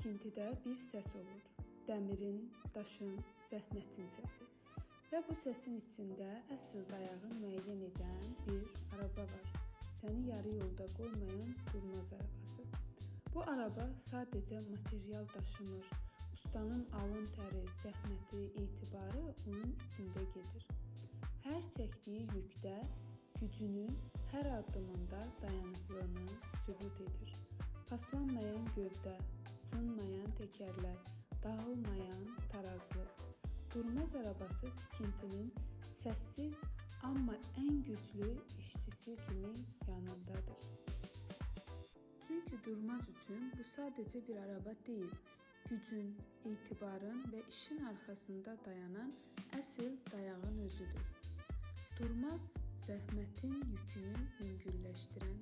tikintidə bir səs olur. Dəmirin, daşın, zəhmətin səsi. Və bu səsin içində əsl dayağı müəyyən edən bir araba var. Səni yarı yolda qoymayan durmaz arabası. Bu araba sadəcə material daşımır. Ustanın alın təri, zəhməti, etibarı onun içində gedir. Hər çəkdiyi yükdə gücünü hər addımında dayanıqlığını sübut edir. Paslanmayan gövdə, sınmayan təkərlər, dağılmayan tarazlıq. Durmaz arabası tikintinin səssiz, amma ən güclü işçisi kimi yanındadır. Çünki Durmaz üçün bu sadəcə bir araba deyil, gücün, etibarın və işin arxasında dayanan əsl dayağın özüdür. Durmaz zəhmətin yükünü yüngülləşdirən